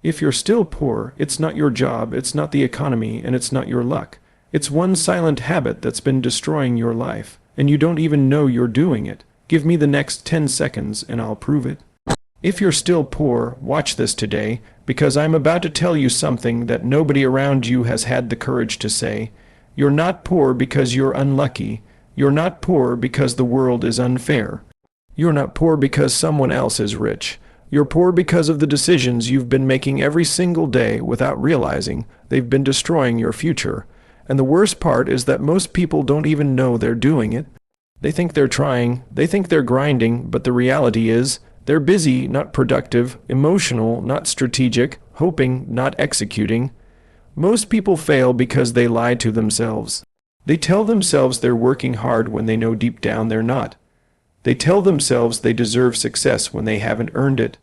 If you're still poor, it's not your job, it's not the economy, and it's not your luck. It's one silent habit that's been destroying your life, and you don't even know you're doing it. Give me the next 10 seconds and I'll prove it. If you're still poor, watch this today, because I'm about to tell you something that nobody around you has had the courage to say. You're not poor because you're unlucky. You're not poor because the world is unfair. You're not poor because someone else is rich. You're poor because of the decisions you've been making every single day without realizing they've been destroying your future. And the worst part is that most people don't even know they're doing it. They think they're trying, they think they're grinding, but the reality is, they're busy, not productive, emotional, not strategic, hoping, not executing. Most people fail because they lie to themselves. They tell themselves they're working hard when they know deep down they're not. They tell themselves they deserve success when they haven't earned it.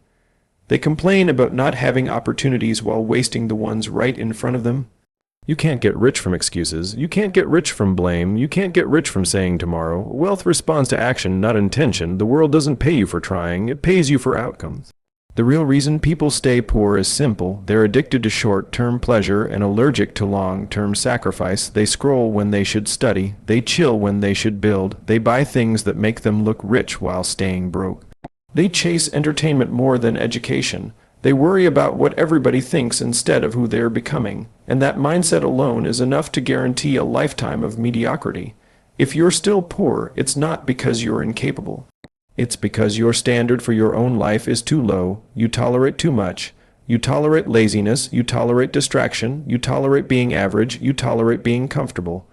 They complain about not having opportunities while wasting the ones right in front of them. You can't get rich from excuses. You can't get rich from blame. You can't get rich from saying tomorrow. Wealth responds to action, not intention. The world doesn't pay you for trying. It pays you for outcomes. The real reason people stay poor is simple. They're addicted to short-term pleasure and allergic to long-term sacrifice. They scroll when they should study. They chill when they should build. They buy things that make them look rich while staying broke. They chase entertainment more than education. They worry about what everybody thinks instead of who they're becoming, and that mindset alone is enough to guarantee a lifetime of mediocrity. If you're still poor, it's not because you're incapable. It's because your standard for your own life is too low. You tolerate too much. You tolerate laziness. You tolerate distraction. You tolerate being average. You tolerate being comfortable.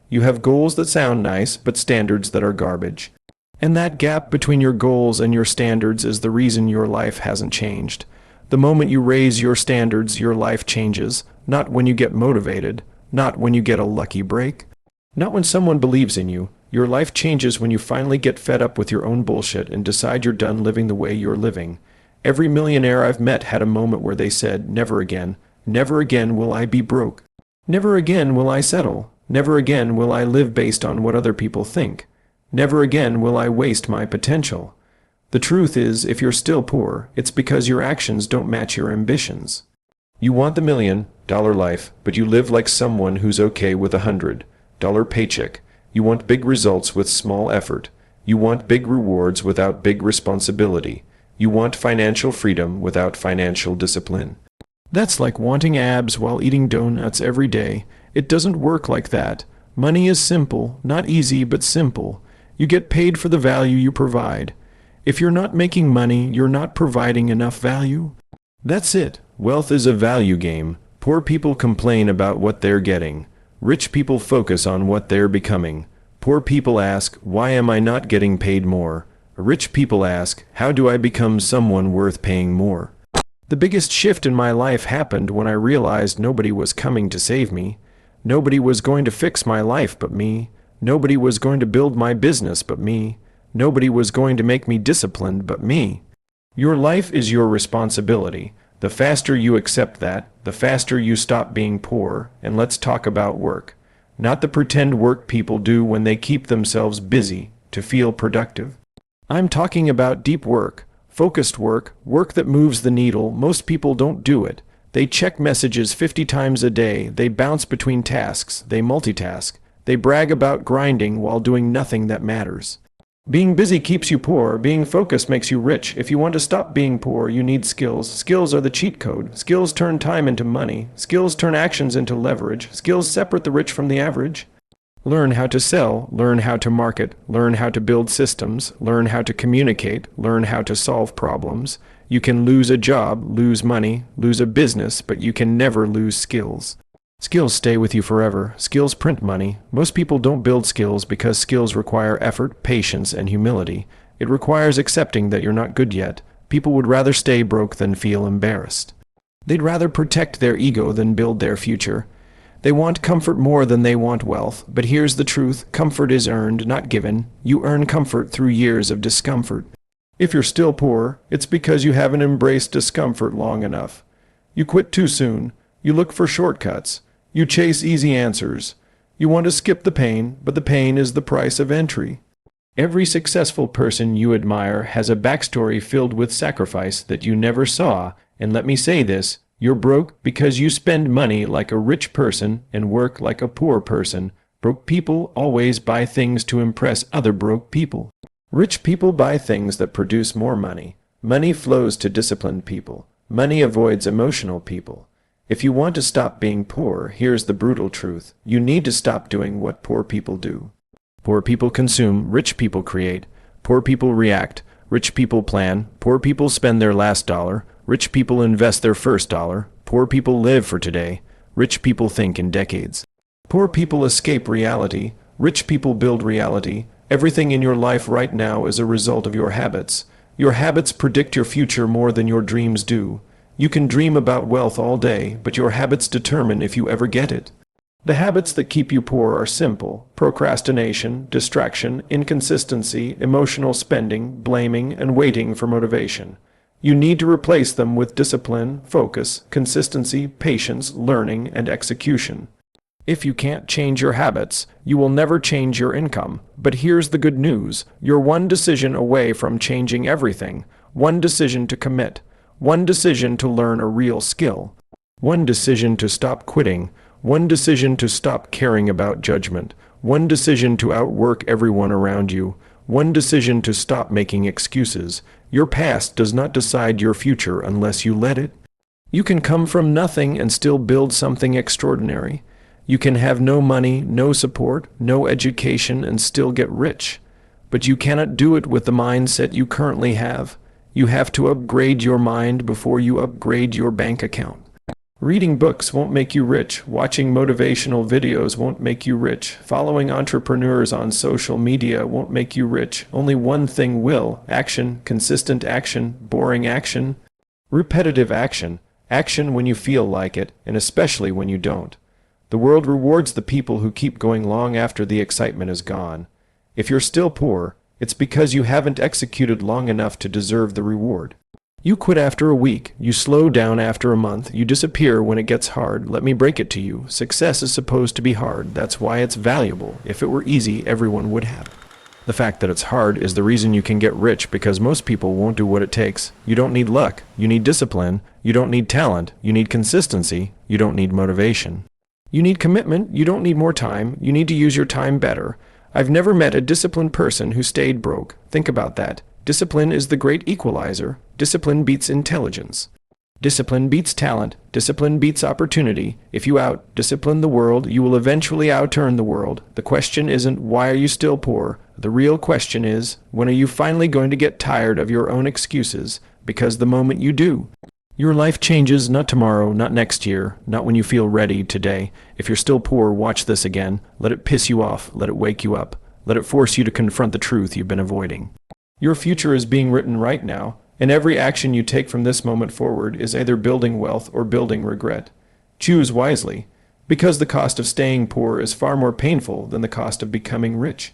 You have goals that sound nice, but standards that are garbage. And that gap between your goals and your standards is the reason your life hasn't changed. The moment you raise your standards, your life changes. Not when you get motivated, not when you get a lucky break, not when someone believes in you. Your life changes when you finally get fed up with your own bullshit and decide you're done living the way you're living. Every millionaire I've met had a moment where they said, never again will I be broke. Never again will I settle. Never again will I live based on what other people think. Never again will I waste my potential. The truth is, if you're still poor, it's because your actions don't match your ambitions. You want the $1 million life, but you live like someone who's okay with $100 paycheck. You want big results with small effort. You want big rewards without big responsibility. You want financial freedom without financial discipline. That's like wanting abs while eating donuts every day. It doesn't work like that. Money is simple, not easy, but simple. You get paid for the value you provide. If you're not making money, you're not providing enough value. That's it. Wealth is a value game. Poor people complain about what they're getting. Rich people focus on what they're becoming. Poor people ask, why am I not getting paid more? Rich people ask, how do I become someone worth paying more? The biggest shift in my life happened when I realized nobody was coming to save me. Nobody was going to fix my life but me. Nobody was going to build my business but me. Nobody was going to make me disciplined but me. Your life is your responsibility. The faster you accept that, the faster you stop being poor. And let's talk about work. Not the pretend work people do when they keep themselves busy to feel productive. I'm talking about deep work, focused work, work that moves the needle. Most people don't do it. They check messages 50 times a day. They bounce between tasks. They multitask. They brag about grinding while doing nothing that matters. Being busy keeps you poor. Being focused makes you rich. If you want to stop being poor, you need skills. Skills are the cheat code. Skills turn time into money. Skills turn actions into leverage. Skills separate the rich from the average. Learn how to sell. Learn how to market. Learn how to build systems. Learn how to communicate. Learn how to solve problems. You can lose a job, lose money, lose a business, but you can never lose skills. Skills stay with you forever. Skills print money. Most people don't build skills because skills require effort, patience, and humility. It requires accepting that you're not good yet. People would rather stay broke than feel embarrassed. They'd rather protect their ego than build their future. They want comfort more than they want wealth. But here's the truth. Comfort is earned, not given. You earn comfort through years of discomfort. If you're still poor, it's because you haven't embraced discomfort long enough. You quit too soon. You look for shortcuts. You chase easy answers. You want to skip the pain, but the pain is the price of entry. Every successful person you admire has a backstory filled with sacrifice that you never saw, and let me say this, You're broke because you spend money like a rich person and work like a poor person. Broke people always buy things to impress other broke people. Rich people buy things that produce more money. Money flows to disciplined people. Money avoids emotional people. If you want to stop being poor, here's the brutal truth. You need to stop doing what poor people do. Poor people consume, rich people create. Poor people react, rich people plan. Poor people spend their last dollar. Rich people invest their first dollar. Poor people live for today. Rich people think in decades. Poor people escape reality. Rich people build reality. Everything in your life right now is a result of your habits. Your habits predict your future more than your dreams do. You can dream about wealth all day, but your habits determine if you ever get it. The habits that keep you poor are simple: procrastination, distraction, inconsistency, emotional spending, blaming, and waiting for motivation. You need to replace them with discipline, focus, consistency, patience, learning, and execution. If you can't change your habits, you will never change your income. But here's the good news. You're one decision away from changing everything. One decision to commit. One decision to learn a real skill. One decision to stop quitting. One decision to stop caring about judgment. One decision to outwork everyone around you. One decision to stop making excuses. Your past does not decide your future unless you let it. You can come from nothing and still build something extraordinary. You can have no money, no support, no education, and still get rich. But you cannot do it with the mindset you currently have. You have to upgrade your mind before you upgrade your bank account. Reading books won't make you rich. Watching motivational videos won't make you rich. Following entrepreneurs on social media won't make you rich. Only one thing will: action, consistent action, boring action, repetitive action, action when you feel like it, and especially when you don't. The world rewards the people who keep going long after the excitement is gone. If you're still poor, it's because you haven't executed long enough to deserve the reward. You quit after a week, you slow down after a month, you disappear when it gets hard. Let me break it to you. Success is supposed to be hard. That's why it's valuable. If it were easy, everyone would have it. The fact that it's hard is the reason you can get rich, because most people won't do what it takes. You don't need luck. You need discipline. You don't need talent. You need consistency. You don't need motivation. You need commitment. You don't need more time. You need to use your time better. I've never met a disciplined person who stayed broke. Think about that. Discipline is the great equalizer. Discipline beats intelligence. Discipline beats talent. Discipline beats opportunity. If you out-discipline the world, you will eventually out-earn the world. The question isn't, why are you still poor? The real question is, when are you finally going to get tired of your own excuses? Because the moment you do, your life changes. Not tomorrow, not next year, not when you feel ready, today. If you're still poor, watch this again. Let it piss you off. Let it wake you up. Let it force you to confront the truth you've been avoiding. Your future is being written right now, and every action you take from this moment forward is either building wealth or building regret. Choose wisely, because the cost of staying poor is far more painful than the cost of becoming rich.